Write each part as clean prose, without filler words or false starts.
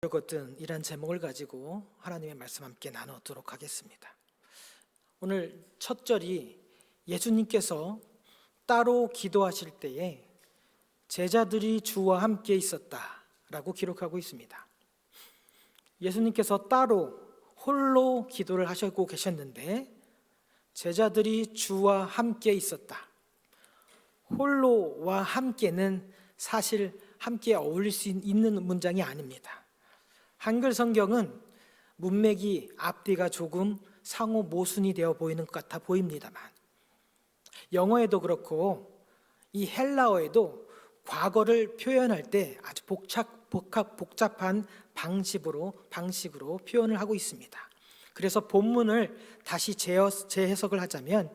거든 이란 제목을 가지고 하나님의 말씀 함께 나누도록 하겠습니다. 오늘 첫 절이 예수님께서 따로 기도하실 때에 제자들이 주와 함께 있었다라고 기록하고 있습니다. 예수님께서 따로 홀로 기도를 하시고 계셨는데 제자들이 주와 함께 있었다. 홀로와 함께는 사실 함께 어울릴 수 있는 문장이 아닙니다. 한글 성경은 문맥이 앞뒤가 조금 상호 모순이 되어 보이는 것 같아 보입니다만 영어에도 그렇고 이 헬라어에도 과거를 표현할 때 아주 복잡한 방식으로 표현을 하고 있습니다. 그래서 본문을 다시 재해석을 하자면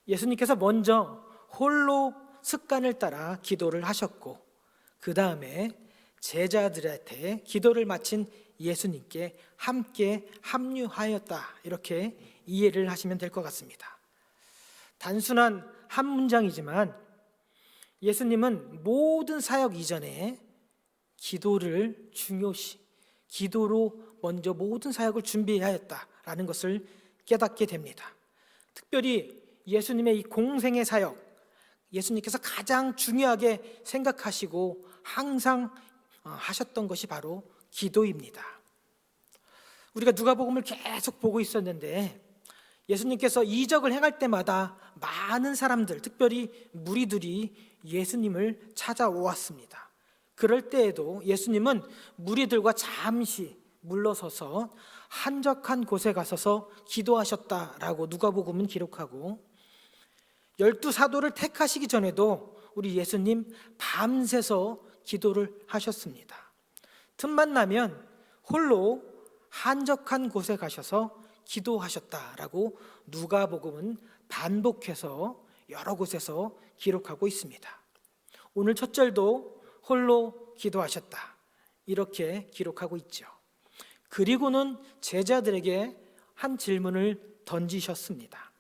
예수님께서 먼저 홀로 습관을 따라 기도를 하셨고 그 다음에 제자들한테 기도를 마친 예수님께 함께 합류하였다, 이렇게 이해를 하시면 될 것 같습니다. 단순한 한 문장이지만 예수님은 모든 사역 이전에 기도를 중요시, 기도로 먼저 모든 사역을 준비하였다라는 것을 깨닫게 됩니다. 특별히 예수님의 이 공생의 사역, 예수님께서 가장 중요하게 생각하시고 항상 하셨던 것이 바로 기도입니다. 우리가 누가복음을 계속 보고 있었는데 예수님께서 이적을 행할 때마다 많은 사람들, 특별히 무리들이 예수님을 찾아오았습니다. 그럴 때에도 예수님은 무리들과 잠시 물러서서 한적한 곳에 가서서 기도하셨다라고 누가복음은 기록하고 12 사도를 택하시기 전에도 우리 예수님 밤새서 기도를 하셨습니다. 틈만 나면 홀로 한적한 곳에 가셔서 기도하셨다라고 누가복음은 반복해서 여러 곳에서 기록하고 있습니다. 오늘 첫 절도 홀로 기도하셨다, 이렇게 기록하고 있죠. 그리고는 제자들에게 한 질문을 던지셨습니다.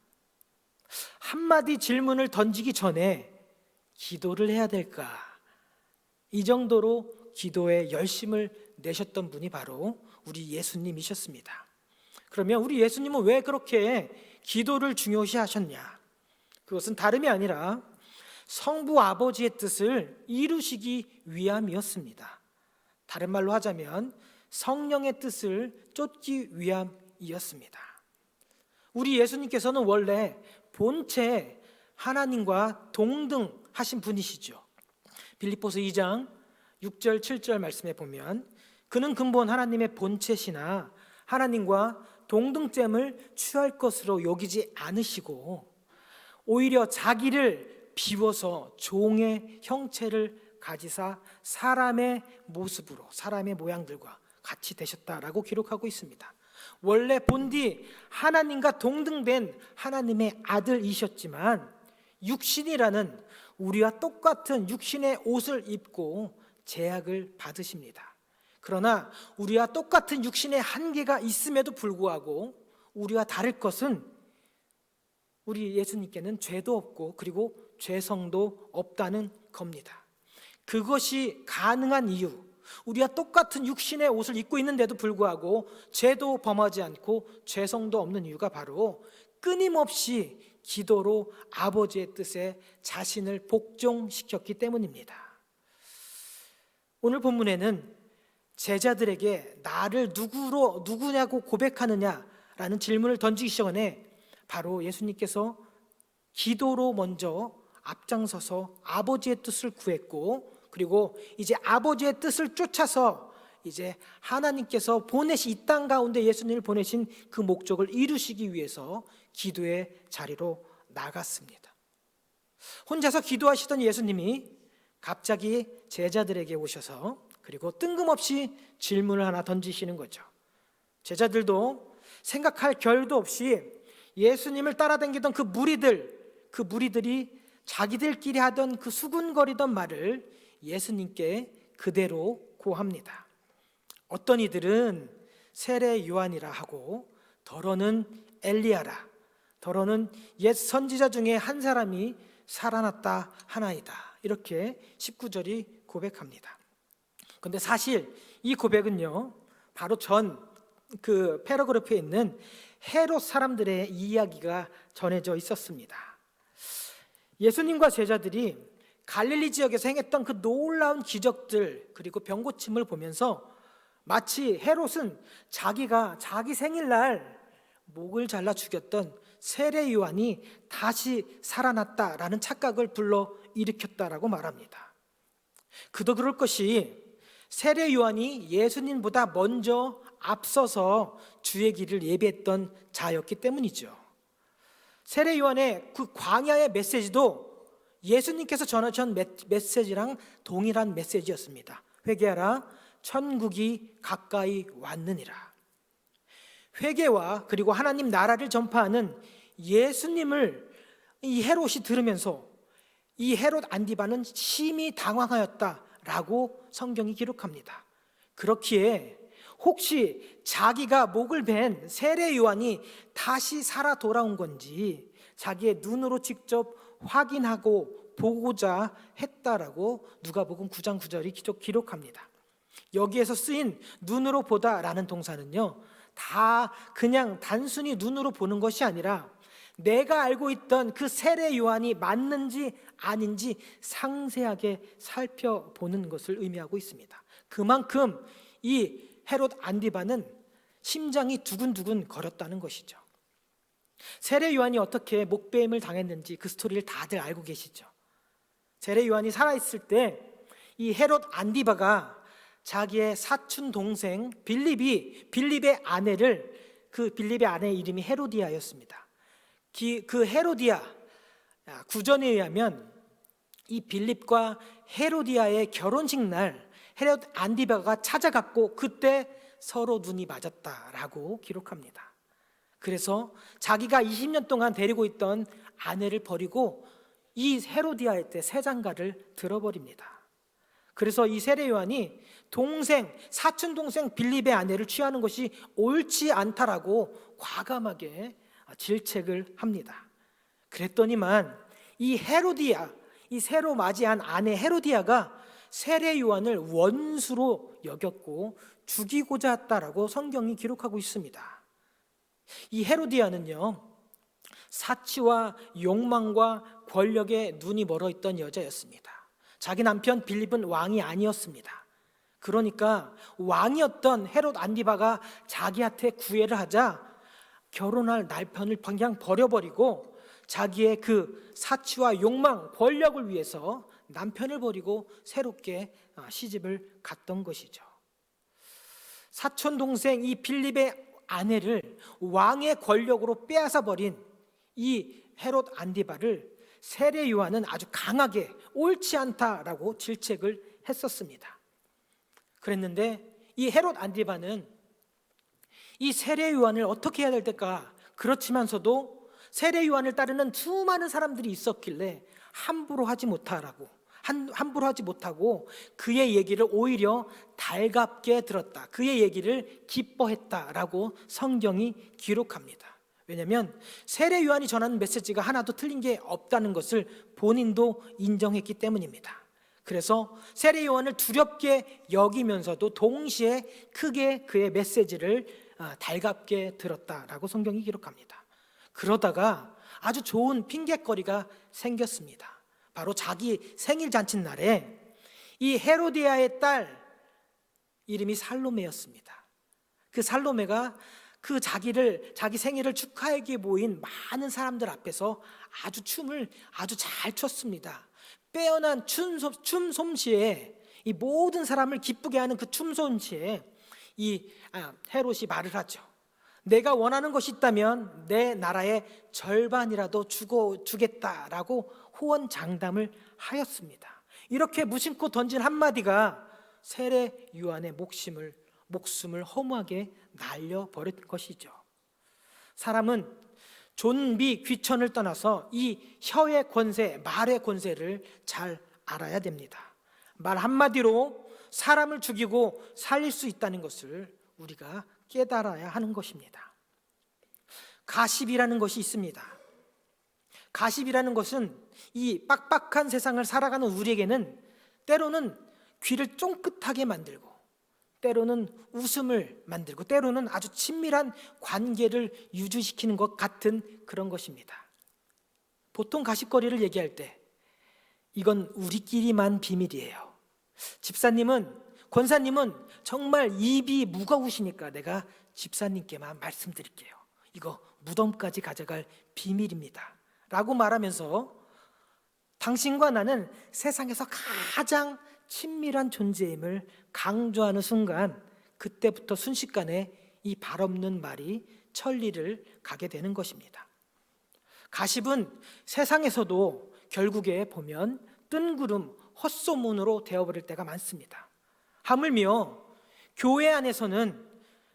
한마디 질문을 던지기 전에 기도를 해야 될까? 이 정도로 기도에 열심을 내셨던 분이 바로 우리 예수님이셨습니다. 그러면 우리 예수님은 왜 그렇게 기도를 중요시 하셨냐? 그것은 다름이 아니라 성부 아버지의 뜻을 이루시기 위함이었습니다. 다른 말로 하자면 성령의 뜻을 쫓기 위함이었습니다. 우리 예수님께서는 원래 본체 하나님과 동등하신 분이시죠. 빌립보서 2장 6절 7절 말씀에 보면 그는 근본 하나님의 본체시나 하나님과 동등됨을 취할 것으로 여기지 않으시고 오히려 자기를 비워서 종의 형체를 가지사 사람의 모습으로, 사람의 모양들과 같이 되셨다라고 기록하고 있습니다. 원래 본디 하나님과 동등된 하나님의 아들이셨지만 육신이라는 우리와 똑같은 육신의 옷을 입고 제약을 받으십니다. 그러나 우리와 똑같은 육신의 한계가 있음에도 불구하고 우리와 다를 것은 우리 예수님께는 죄도 없고 그리고 죄성도 없다는 겁니다. 그것이 가능한 이유, 우리와 똑같은 육신의 옷을 입고 있는데도 불구하고 죄도 범하지 않고 죄성도 없는 이유가 바로 끊임없이 기도로 아버지의 뜻에 자신을 복종시켰기 때문입니다. 오늘 본문에는 제자들에게 나를 누구냐고 고백하느냐라는 질문을 던지기 전에 바로 예수님께서 기도로 먼저 앞장서서 아버지의 뜻을 구했고 그리고 이제 아버지의 뜻을 쫓아서 이제 하나님께서 이 땅 가운데 예수님을 보내신 그 목적을 이루시기 위해서 기도의 자리로 나갔습니다. 혼자서 기도하시던 예수님이 갑자기 제자들에게 오셔서 그리고 뜬금없이 질문을 하나 던지시는 거죠. 제자들도 생각할 겨를도 없이 예수님을 따라다니던 그 무리들이 자기들끼리 하던 그 수군거리던 말을 예수님께 그대로 고합니다. 어떤 이들은 세례 요한이라 하고 더러는 엘리야라, 더러는 옛 선지자 중에 한 사람이 살아났다 하나이다, 이렇게 19절이 고백합니다. 그런데 사실 이 고백은요, 바로 전 그 패러그래프에 있는 헤롯 사람들의 이야기가 전해져 있었습니다. 예수님과 제자들이 갈릴리 지역에서 행했던 그 놀라운 기적들 그리고 병 고침을 보면서 마치 헤롯은 자기가 자기 생일날 목을 잘라 죽였던 세례 요한이 다시 살아났다라는 착각을 불러 일으켰다라고 말합니다. 그도 그럴 것이 세례 요한이 예수님보다 먼저 앞서서 주의 길을 예비했던 자였기 때문이죠. 세례 요한의 그 광야의 메시지도 예수님께서 전하신 메시지랑 동일한 메시지였습니다. 회개하라, 천국이 가까이 왔느니라. 회개와 그리고 하나님 나라를 전파하는 예수님을 이 헤롯이 들으면서 이 헤롯 안디바는 심히 당황하였다라고 성경이 기록합니다. 그렇기에 혹시 자기가 목을 벤 세례 요한이 다시 살아 돌아온 건지 자기의 눈으로 직접 확인하고 보고자 했다라고 누가복음 9장 9절이 기록합니다. 여기에서 쓰인 눈으로 보다라는 동사는요, 다 그냥 단순히 눈으로 보는 것이 아니라 내가 알고 있던 그 세례 요한이 맞는지 아닌지 상세하게 살펴보는 것을 의미하고 있습니다. 그만큼 이 헤롯 안디바는 심장이 두근두근 거렸다는 것이죠. 세례 요한이 어떻게 목베임을 당했는지 그 스토리를 다들 알고 계시죠. 세례 요한이 살아있을 때 이 헤롯 안디바가 자기의 사촌 동생 빌립의 아내를, 그 빌립의 아내의 이름이 헤로디아였습니다. 그 헤로디아, 구전에 의하면 이 빌립과 헤로디아의 결혼식 날 헤롯 안디바가 찾아갔고 그때 서로 눈이 맞았다라고 기록합니다. 그래서 자기가 20년 동안 데리고 있던 아내를 버리고 이 헤로디아의 때 새장가를 들어버립니다. 그래서 이 세례 요한이 사촌 동생 빌립의 아내를 취하는 것이 옳지 않다라고 과감하게 질책을 합니다. 그랬더니만 이 새로 맞이한 아내 헤로디아가 세례 요한을 원수로 여겼고 죽이고자 했다라고 성경이 기록하고 있습니다. 이 헤로디아는요, 사치와 욕망과 권력에 눈이 멀어 있던 여자였습니다. 자기 남편 빌립은 왕이 아니었습니다. 그러니까 왕이었던 헤롯 안디바가 자기한테 구애를 하자 결혼할 남편을 그냥 버려버리고 자기의 그 사치와 욕망, 권력을 위해서 남편을 버리고 새롭게 시집을 갔던 것이죠. 사촌 동생 이 빌립의 아내를 왕의 권력으로 빼앗아 버린 이 헤롯 안디바를 세례 요한은 아주 강하게 옳지 않다라고 질책을 했었습니다. 그랬는데 이 헤롯 안디바는 이 세례 요한을 어떻게 해야 될까, 그렇지만서도 세례 요한을 따르는 수많은 사람들이 있었길래 함부로 하지 못하고 그의 얘기를 오히려 달갑게 들었다, 그의 얘기를 기뻐했다라고 성경이 기록합니다. 왜냐하면 세례 요한이 전하는 메시지가 하나도 틀린 게 없다는 것을 본인도 인정했기 때문입니다. 그래서 세례 요한을 두렵게 여기면서도 동시에 크게 그의 메시지를 달갑게 들었다라고 성경이 기록합니다. 그러다가 아주 좋은 핑곗거리가 생겼습니다. 바로 자기 생일 잔칫날에 이 헤로디아의 딸 이름이 살로메였습니다. 그 살로메가 자기 생일을 축하하기에 모인 많은 사람들 앞에서 춤을 아주 잘 췄습니다. 빼어난 춤 솜씨에 이 모든 사람을 기쁘게 하는 그 춤 솜씨에 이 헤롯이 말을 하죠. 내가 원하는 것이 있다면 내 나라의 절반이라도 주겠다라고 호언장담을 하였습니다. 이렇게 무심코 던진 한마디가 세례 요한의 목숨을 허무하게 날려버린 것이죠. 사람은 존비 귀천을 떠나서 이 혀의 권세, 말의 권세를 잘 알아야 됩니다. 말 한마디로 사람을 죽이고 살릴 수 있다는 것을 우리가 깨달아야 하는 것입니다. 가십이라는 것이 있습니다. 가십이라는 것은 이 빡빡한 세상을 살아가는 우리에게는 때로는 귀를 쫑긋하게 만들고 때로는 웃음을 만들고 때로는 아주 친밀한 관계를 유지시키는 것 같은 그런 것입니다. 보통 가십거리를 얘기할 때 이건 우리끼리만 비밀이에요. 집사님은, 권사님은 정말 입이 무거우시니까 내가 집사님께만 말씀드릴게요. 이거 무덤까지 가져갈 비밀입니다 라고 말하면서 당신과 나는 세상에서 가장 친밀한 존재임을 강조하는 순간, 그때부터 순식간에 이 발없는 말이 천리를 가게 되는 것입니다. 가십은 세상에서도 결국에 보면 뜬구름, 헛소문으로 되어버릴 때가 많습니다. 하물며 교회 안에서는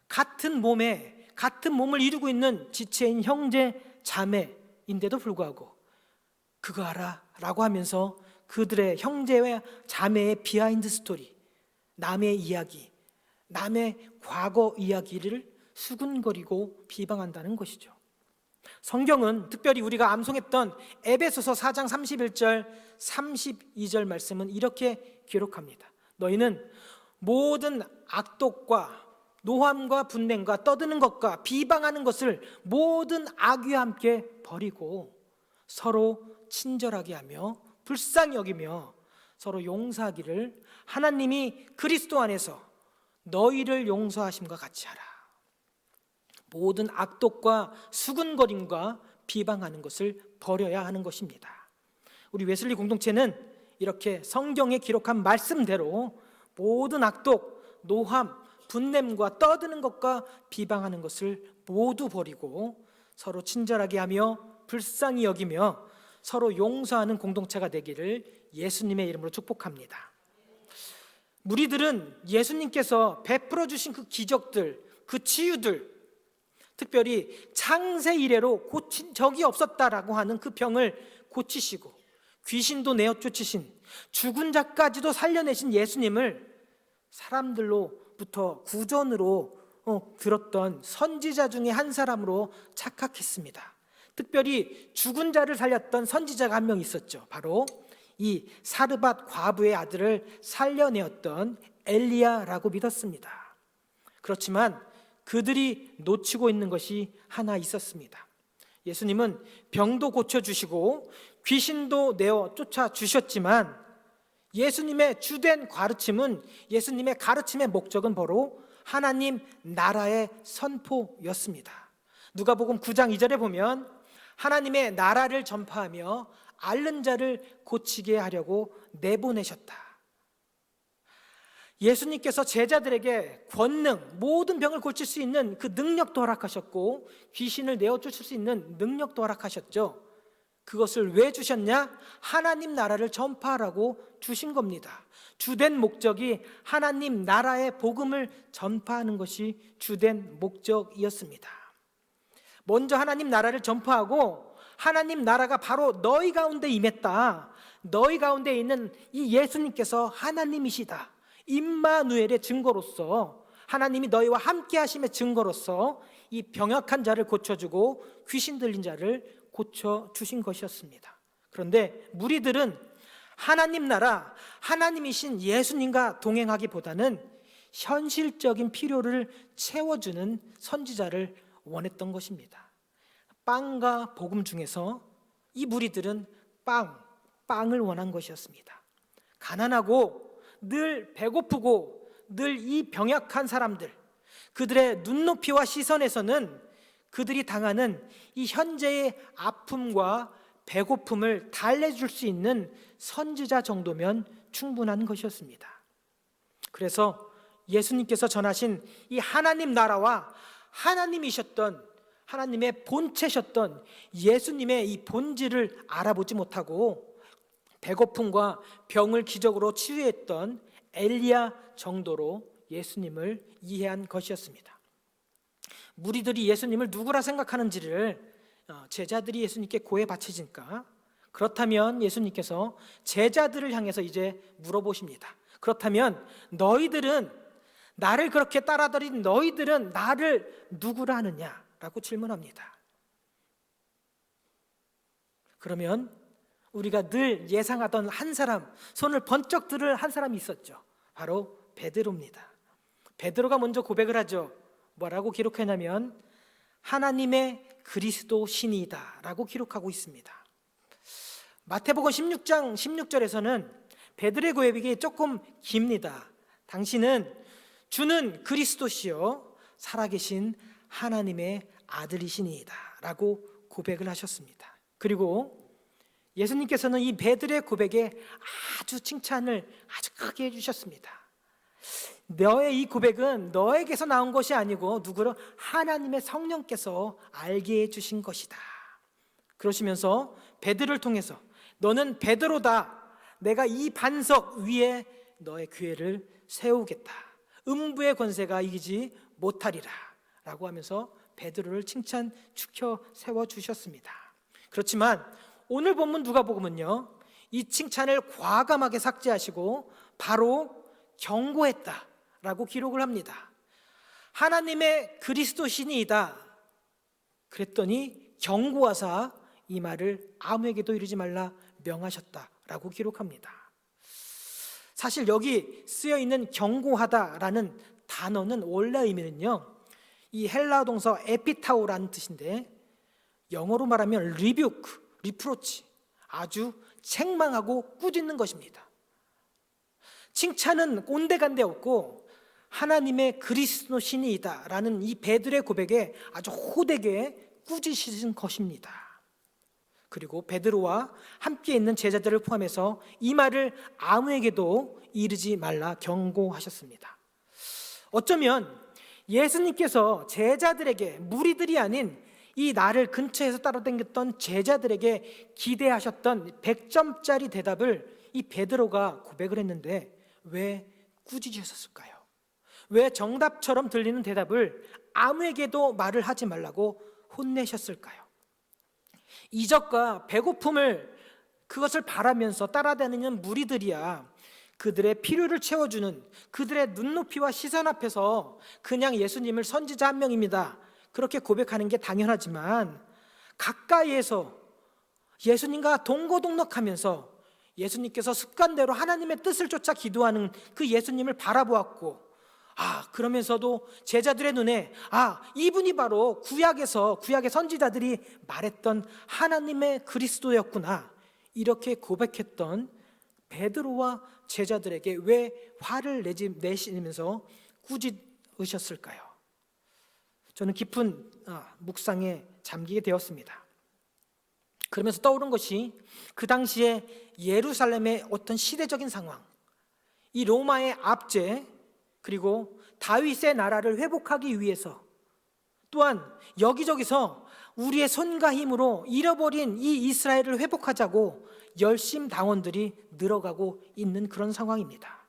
같은 몸을 이루고 있는 지체인 형제, 자매인데도 불구하고 그거 알아? 라고 하면서 그들의 형제와 자매의 비하인드 스토리, 남의 이야기, 남의 과거 이야기를 수군거리고 비방한다는 것이죠. 성경은 특별히 우리가 암송했던 에베소서 4장 31절 32절 말씀은 이렇게 기록합니다. 너희는 모든 악독과 노함과 분냄과 떠드는 것과 비방하는 것을 모든 악의와 함께 버리고 서로 친절하게 하며 불쌍히 여기며 서로 용서하기를 하나님이 그리스도 안에서 너희를 용서하심과 같이 하라. 모든 악독과 수군거림과 비방하는 것을 버려야 하는 것입니다. 우리 웨슬리 공동체는 이렇게 성경에 기록한 말씀대로 모든 악독, 노함, 분냄과 떠드는 것과 비방하는 것을 모두 버리고 서로 친절하게 하며 불쌍히 여기며 서로 용서하는 공동체가 되기를 예수님의 이름으로 축복합니다. 무리들은 예수님께서 베풀어 주신 그 기적들, 그 치유들, 특별히 창세 이래로 고친 적이 없었다라고 하는 그 병을 고치시고 귀신도 내어 쫓으신, 죽은 자까지도 살려내신 예수님을 사람들로부터 구전으로 들었던 선지자 중에 한 사람으로 착각했습니다. 특별히 죽은 자를 살렸던 선지자가 한 명 있었죠. 바로 이 사르밧 과부의 아들을 살려내었던 엘리야라고 믿었습니다. 그렇지만 그들이 놓치고 있는 것이 하나 있었습니다. 예수님은 병도 고쳐주시고 귀신도 내어 쫓아주셨지만 예수님의 주된 가르침은, 예수님의 가르침의 목적은 바로 하나님 나라의 선포였습니다. 누가복음 9장 2절에 보면 하나님의 나라를 전파하며 앓는 자를 고치게 하려고 내보내셨다. 예수님께서 제자들에게 권능, 모든 병을 고칠 수 있는 그 능력도 허락하셨고 귀신을 내어 쫓을 수 있는 능력도 허락하셨죠. 그것을 왜 주셨냐? 하나님 나라를 전파하라고 주신 겁니다. 주된 목적이 하나님 나라의 복음을 전파하는 것이 주된 목적이었습니다. 먼저 하나님 나라를 전파하고 하나님 나라가 바로 너희 가운데 임했다. 너희 가운데 있는 이 예수님께서 하나님이시다. 임마누엘의 증거로서, 하나님이 너희와 함께 하심의 증거로서 이 병약한 자를 고쳐주고 귀신 들린 자를 고쳐주신 것이었습니다. 그런데 무리들은 하나님 나라, 하나님이신 예수님과 동행하기보다는 현실적인 필요를 채워주는 선지자를 원했던 것입니다. 빵과 복음 중에서 이 무리들은 빵을 원한 것이었습니다. 가난하고 늘 배고프고 늘 이 병약한 사람들, 그들의 눈높이와 시선에서는 그들이 당하는 이 현재의 아픔과 배고픔을 달래줄 수 있는 선지자 정도면 충분한 것이었습니다. 그래서 예수님께서 전하신 이 하나님 나라와 하나님이셨던, 하나님의 본체셨던 예수님의 이 본질을 알아보지 못하고 배고픔과 병을 기적으로 치유했던 엘리야 정도로 예수님을 이해한 것이었습니다. 무리들이 예수님을 누구라 생각하는지를 제자들이 예수님께 고해 바치니까, 그렇다면 예수님께서 제자들을 향해서 이제 물어보십니다. 그렇다면 너희들은, 나를 그렇게 따라다닌 너희들은 나를 누구라 하느냐? 라고 질문합니다. 그러면 우리가 늘 예상하던 한 사람, 손을 번쩍 들을 한 사람이 있었죠. 바로 베드로입니다. 베드로가 먼저 고백을 하죠. 뭐라고 기록했냐면 하나님의 그리스도 신이다 라고 기록하고 있습니다. 마태복음 16장 16절에서는 베드로의 고백이 조금 깁니다. 당신은 주는 그리스도시요 살아계신 하나님의 아들이시니이다 라고 고백을 하셨습니다. 그리고 예수님께서는 이 베드로의 고백에 아주 칭찬을 아주 크게 해주셨습니다. 너의 이 고백은 너에게서 나온 것이 아니고 누구로? 하나님의 성령께서 알게 해주신 것이다. 그러시면서 베드로를 통해서 너는 베드로다. 내가 이 반석 위에 너의 교회를 세우겠다. 음부의 권세가 이기지 못하리라 라고 하면서 베드로를 칭찬 축혀 세워주셨습니다. 그렇지만 오늘 본문 누가복음은요 이 칭찬을 과감하게 삭제하시고 바로 경고했다 라고 기록을 합니다. 하나님의 그리스도 신이이다 그랬더니 경고하사 이 말을 아무에게도 이르지 말라 명하셨다 라고 기록합니다. 사실 여기 쓰여 있는 경고하다라는 단어는 원래 의미는요 이 헬라어 동사 에피타오라는 뜻인데 영어로 말하면 리뷰크, 리프로치, 아주 책망하고 꾸짖는 것입니다. 칭찬은 온데간데 없고 하나님의 그리스도 신이다 라는 이 베드로의 고백에 아주 호되게 꾸짖으신 것입니다. 그리고 베드로와 함께 있는 제자들을 포함해서 이 말을 아무에게도 이르지 말라 경고하셨습니다. 어쩌면 예수님께서 제자들에게 무리들이 아닌 이 나를 근처에서 따라다녔던 제자들에게 기대하셨던 100점짜리 대답을 이 베드로가 고백을 했는데 왜 꾸짖으셨을까요? 왜 정답처럼 들리는 대답을 아무에게도 말을 하지 말라고 혼내셨을까요? 이적과 배고픔을 그것을 바라면서 따라다니는 무리들이야 그들의 필요를 채워주는 그들의 눈높이와 시선 앞에서 그냥 예수님을 선지자 한 명입니다 그렇게 고백하는 게 당연하지만 가까이에서 예수님과 동고동락하면서 예수님께서 습관대로 하나님의 뜻을 쫓아 기도하는 그 예수님을 바라보았고 그러면서도 제자들의 눈에 이분이 바로 구약의 선지자들이 말했던 하나님의 그리스도였구나 이렇게 고백했던 베드로와 제자들에게 왜 화를 내시면서 꾸짖으셨을까요? 저는 깊은 묵상에 잠기게 되었습니다. 그러면서 떠오른 것이 그 당시에 예루살렘의 어떤 시대적인 상황, 이 로마의 압제, 그리고 다윗의 나라를 회복하기 위해서 또한 여기저기서 우리의 손과 힘으로 잃어버린 이 이스라엘을 회복하자고 열심당원들이 늘어가고 있는 그런 상황입니다.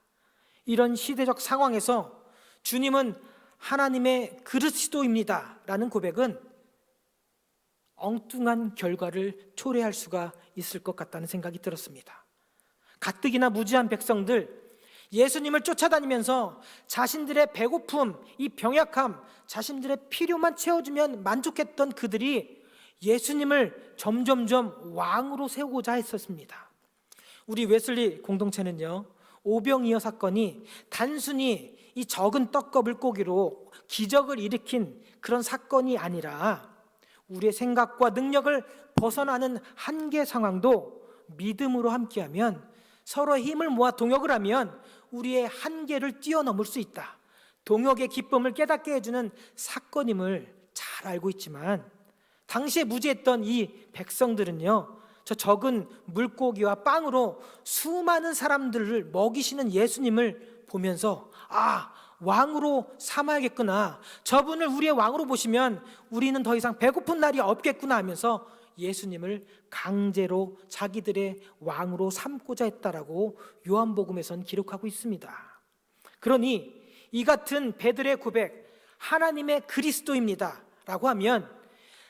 이런 시대적 상황에서 주님은 하나님의 그리스도입니다 라는 고백은 엉뚱한 결과를 초래할 수가 있을 것 같다는 생각이 들었습니다. 가뜩이나 무지한 백성들, 예수님을 쫓아다니면서 자신들의 배고픔, 이 병약함, 자신들의 필요만 채워주면 만족했던 그들이 예수님을 점점점 왕으로 세우고자 했었습니다. 우리 웨슬리 공동체는요, 오병이어 사건이 단순히 이 적은 떡과 고기로 기적을 일으킨 그런 사건이 아니라 우리의 생각과 능력을 벗어나는 한계 상황도 믿음으로 함께하면 서로의 힘을 모아 동역을 하면 우리의 한계를 뛰어넘을 수 있다. 동역의 기쁨을 깨닫게 해주는 사건임을 잘 알고 있지만 당시에 무지했던 이 백성들은요, 저 적은 물고기와 빵으로 수많은 사람들을 먹이시는 예수님을 보면서 왕으로 삼아야겠구나, 저분을 우리의 왕으로 보시면 우리는 더 이상 배고픈 날이 없겠구나 하면서 예수님을 강제로 자기들의 왕으로 삼고자 했다라고 요한복음에선 기록하고 있습니다. 그러니 이 같은 베드로의 고백, 하나님의 그리스도입니다 라고 하면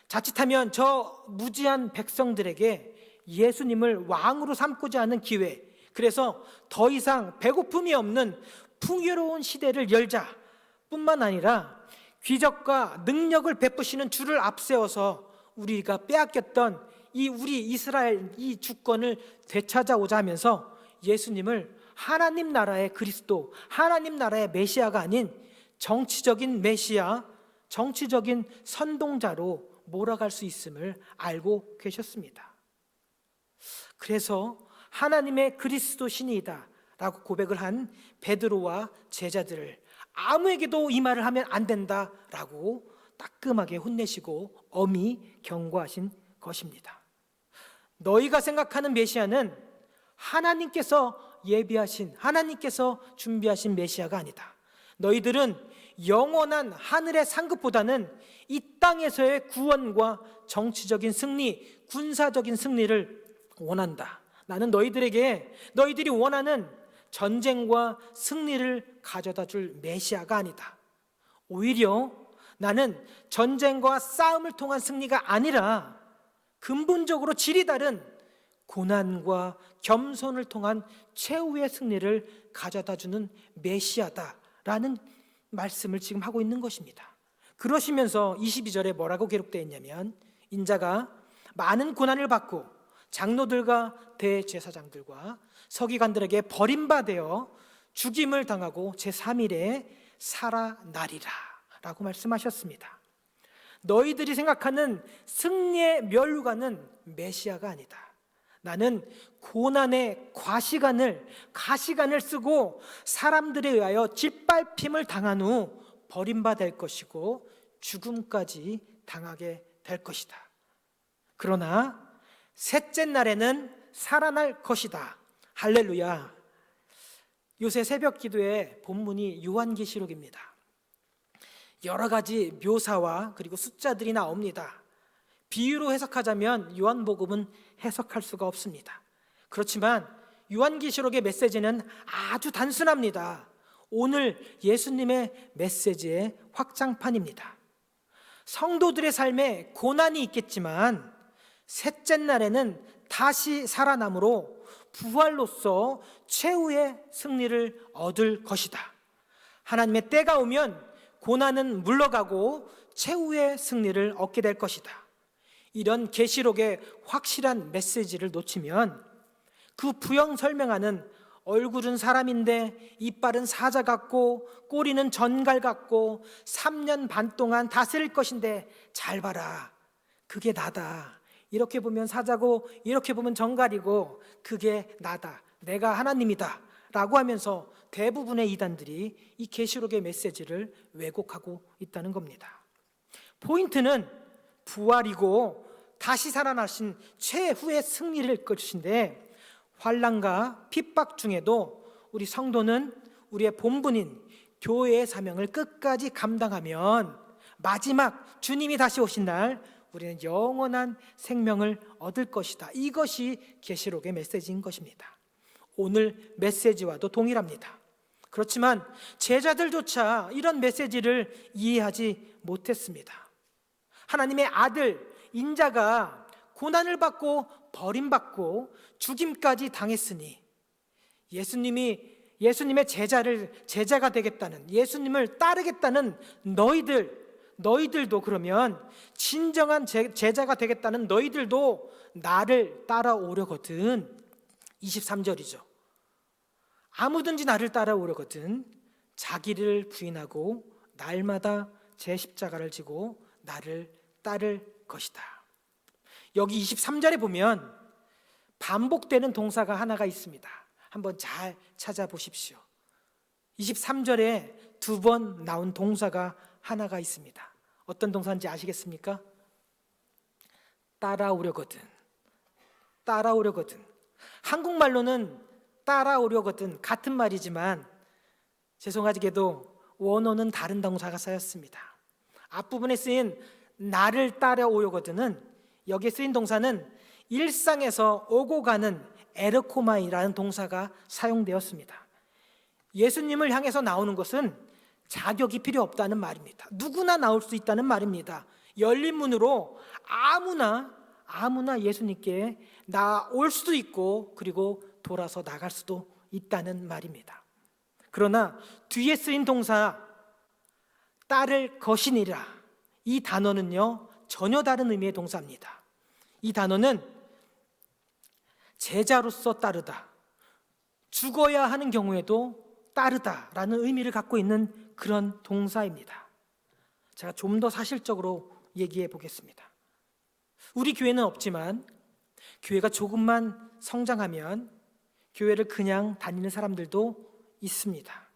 자칫하면 저 무지한 백성들에게 예수님을 왕으로 삼고자 하는 기회, 그래서 더 이상 배고픔이 없는 풍요로운 시대를 열자 뿐만 아니라 기적과 능력을 베푸시는 주를 앞세워서 우리가 빼앗겼던 이 우리 이스라엘 이 주권을 되찾아오자 하면서 예수님을 하나님 나라의 그리스도, 하나님 나라의 메시아가 아닌 정치적인 메시아, 정치적인 선동자로 몰아갈 수 있음을 알고 계셨습니다. 그래서 하나님의 그리스도 신이다 라고 고백을 한 베드로와 제자들을 아무에게도 이 말을 하면 안 된다 라고 따끔하게 혼내시고 엄히 경고하신 것입니다. 너희가 생각하는 메시아는 하나님께서 예비하신, 하나님께서 준비하신 메시아가 아니다. 너희들은 영원한 하늘의 상급보다는 이 땅에서의 구원과 정치적인 승리, 군사적인 승리를 원한다. 나는 너희들이 원하는 전쟁과 승리를 가져다 줄 메시아가 아니다. 오히려 나는 전쟁과 싸움을 통한 승리가 아니라 근본적으로 질이 다른 고난과 겸손을 통한 최후의 승리를 가져다 주는 메시아다라는 말씀을 지금 하고 있는 것입니다. 그러시면서 22절에 뭐라고 기록되어 있냐면, 인자가 많은 고난을 받고 장로들과 대제사장들과 서기관들에게 버림받아 죽임을 당하고 제3일에 살아나리라 라고 말씀하셨습니다. 너희들이 생각하는 승리의 면류관은 메시아가 아니다. 나는 고난의 가시관을 쓰고 사람들에 의하여 짓밟힘을 당한 후 버림받을 것이고 죽음까지 당하게 될 것이다. 그러나 셋째 날에는 살아날 것이다. 할렐루야. 요새 새벽 기도의 본문이 요한계시록입니다. 여러 가지 묘사와 그리고 숫자들이 나옵니다. 비유로 해석하자면 요한복음은 해석할 수가 없습니다. 그렇지만 요한계시록의 메시지는 아주 단순합니다. 오늘 예수님의 메시지의 확장판입니다. 성도들의 삶에 고난이 있겠지만 셋째 날에는 다시 살아남으로 부활로서 최후의 승리를 얻을 것이다. 하나님의 때가 오면 고난은 물러가고 최후의 승리를 얻게 될 것이다. 이런 계시록의 확실한 메시지를 놓치면 그 부영 설명하는 얼굴은 사람인데 이빨은 사자 같고 꼬리는 전갈 같고 3년 반 동안 다스릴 것인데 잘 봐라, 그게 나다. 이렇게 보면 사자고 이렇게 보면 전갈이고 그게 나다, 내가 하나님이다 라고 하면서 대부분의 이단들이 이 계시록의 메시지를 왜곡하고 있다는 겁니다. 포인트는 부활이고 다시 살아나신 최후의 승리일 것인데, 환난과 핍박 중에도 우리 성도는 우리의 본분인 교회의 사명을 끝까지 감당하면 마지막 주님이 다시 오신 날 우리는 영원한 생명을 얻을 것이다. 이것이 계시록의 메시지인 것입니다. 오늘 메시지와도 동일합니다. 그렇지만 제자들조차 이런 메시지를 이해하지 못했습니다. 하나님의 아들 인자가 고난을 받고 버림받고 죽임까지 당했으니 예수님의 제자가 되겠다는, 예수님을 따르겠다는 너희들도 그러면 진정한 제자가 되겠다는 너희들도 나를 따라오려거든. 23절이죠. 아무든지 나를 따라오려거든 자기를 부인하고 날마다 제 십자가를 지고 나를 따를 것이다. 여기 23절에 보면 반복되는 동사가 하나가 있습니다. 한번 잘 찾아보십시오. 23절에 2번 나온 동사가 하나가 있습니다. 어떤 동사인지 아시겠습니까? 따라오려거든. 한국말로는 따라오려거든 같은 말이지만 죄송하게도 원어는 다른 동사가 쓰였습니다. 앞부분에 쓰인 나를 따라오려거든은, 여기에 쓰인 동사는 일상에서 오고 가는 에르코마이라는 동사가 사용되었습니다. 예수님을 향해서 나오는 것은 자격이 필요 없다는 말입니다. 누구나 나올 수 있다는 말입니다. 열린 문으로 아무나 예수님께 나올 수도 있고 그리고 돌아서 나갈 수도 있다는 말입니다. 그러나 뒤에 쓰인 동사 따를 것이니라, 이 단어는요 전혀 다른 의미의 동사입니다. 이 단어는 제자로서 따르다, 죽어야 하는 경우에도 따르다라는 의미를 갖고 있는 그런 동사입니다. 제가 좀 더 사실적으로 얘기해 보겠습니다. 우리 교회는 없지만 교회가 조금만 성장하면 교회를 그냥 다니는 사람들도 있습니다.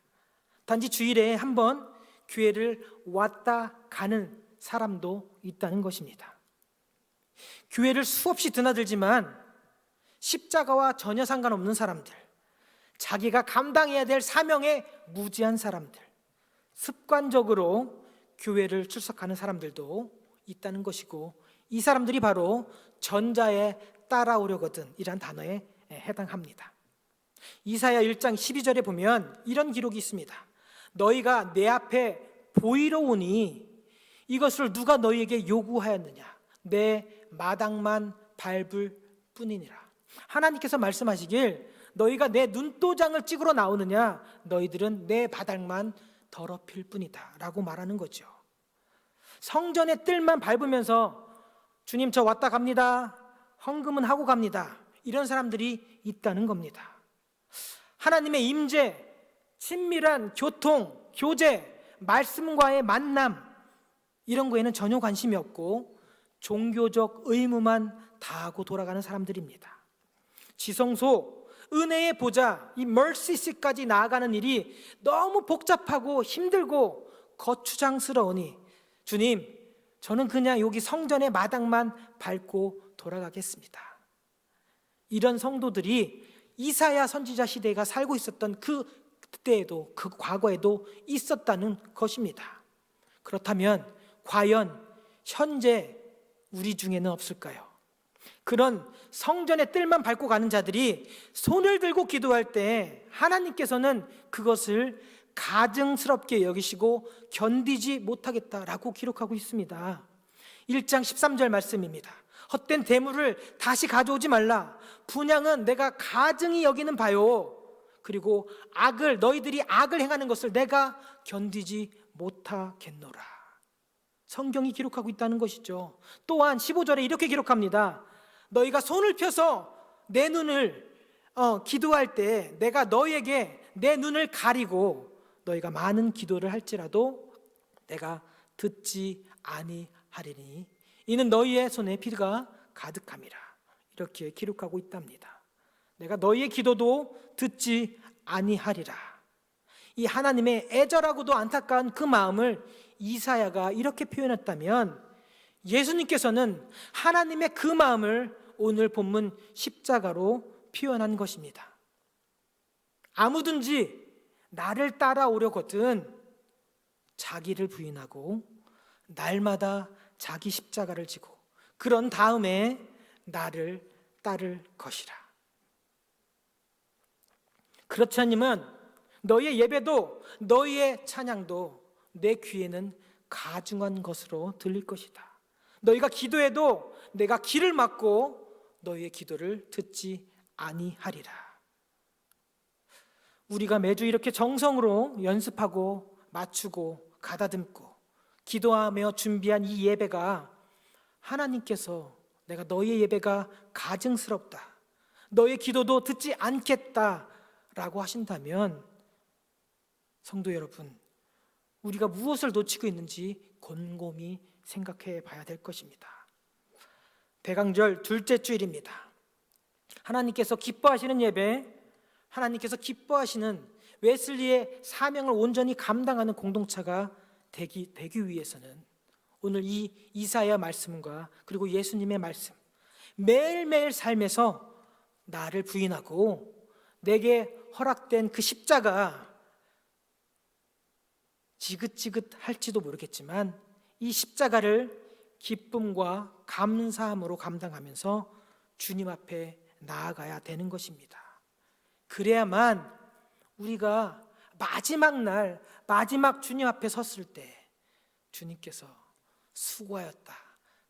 단지 주일에 한번 교회를 왔다 가는 사람도 있다는 것입니다. 교회를 수없이 드나들지만 십자가와 전혀 상관없는 사람들, 자기가 감당해야 될 사명에 무지한 사람들, 습관적으로 교회를 출석하는 사람들도 있다는 것이고, 이 사람들이 바로 전자에 따라오려거든 이란 단어에 해당합니다. 이사야 1장 12절에 보면 이런 기록이 있습니다. 너희가 내 앞에 보이러 오니 이것을 누가 너희에게 요구하였느냐? 내 마당만 밟을 뿐이니라. 하나님께서 말씀하시길 너희가 내 눈도장을 찍으러 나오느냐? 너희들은 내 바닥만 더럽힐 뿐이다 라고 말하는 거죠. 성전의 뜰만 밟으면서 주님 저 왔다 갑니다, 헌금은 하고 갑니다, 이런 사람들이 있다는 겁니다. 하나님의 임재, 친밀한 교통, 교제, 말씀과의 만남, 이런 거에는 전혀 관심이 없고 종교적 의무만 다하고 돌아가는 사람들입니다. 지성소, 은혜의 보좌, 이 mercy seat까지 나아가는 일이 너무 복잡하고 힘들고 거추장스러우니 주님, 저는 그냥 여기 성전의 마당만 밟고 돌아가겠습니다. 이런 성도들이 이사야 선지자 시대가 살고 있었던 그때에도, 그 과거에도 있었다는 것입니다. 그렇다면 과연 현재 우리 중에는 없을까요? 그런 성전의 뜰만 밟고 가는 자들이 손을 들고 기도할 때 하나님께서는 그것을 가증스럽게 여기시고 견디지 못하겠다라고 기록하고 있습니다. 1장 13절 말씀입니다. 헛된 대물을 다시 가져오지 말라. 분향은 내가 가증히 여기는 바요. 그리고 너희들이 악을 행하는 것을 내가 견디지 못하겠노라. 성경이 기록하고 있다는 것이죠. 또한 15절에 이렇게 기록합니다. 너희가 손을 펴서 내 눈을 기도할 때 내가 너희에게 내 눈을 가리고 너희가 많은 기도를 할지라도 내가 듣지 아니하리니 이는 너희의 손에 피가 가득함이라. 이렇게 기록하고 있답니다. 내가 너희의 기도도 듣지 아니하리라. 이 하나님의 애절하고도 안타까운 그 마음을 이사야가 이렇게 표현했다면 예수님께서는 하나님의 그 마음을 오늘 본문 십자가로 표현한 것입니다. 아무든지 나를 따라오려거든 자기를 부인하고 날마다 자기 십자가를 지고 그런 다음에 나를 따를 것이라. 그렇지 않으면 너희의 예배도 너희의 찬양도 내 귀에는 가증한 것으로 들릴 것이다. 너희가 기도해도 내가 귀를 막고 너희의 기도를 듣지 아니하리라. 우리가 매주 이렇게 정성으로 연습하고 맞추고 가다듬고 기도하며 준비한 이 예배가 하나님께서 내가 너희의 예배가 가증스럽다, 너희의 기도도 듣지 않겠다라고 하신다면 성도 여러분, 우리가 무엇을 놓치고 있는지 곰곰이 생각해 봐야 될 것입니다. 대강절 둘째 주일입니다. 하나님께서 기뻐하시는 예배, 하나님께서 기뻐하시는 웨슬리의 사명을 온전히 감당하는 공동체가 되기 위해서는 오늘 이 이사야 말씀과 그리고 예수님의 말씀, 매일매일 삶에서 나를 부인하고 내게 허락된 그 십자가 지긋지긋할지도 모르겠지만 이 십자가를 기쁨과 감사함으로 감당하면서 주님 앞에 나아가야 되는 것입니다. 그래야만 우리가 마지막 날, 마지막 주님 앞에 섰을 때 주님께서 수고하였다,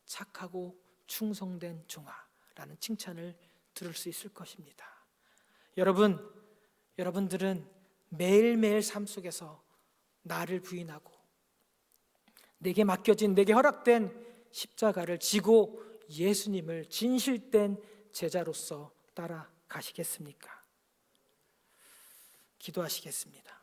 착하고 충성된 종아라는 칭찬을 들을 수 있을 것입니다. 여러분들은 매일매일 삶 속에서 나를 부인하고 내게 맡겨진, 내게 허락된 십자가를 지고 예수님을 진실된 제자로서 따라가시겠습니까? 기도하시겠습니다.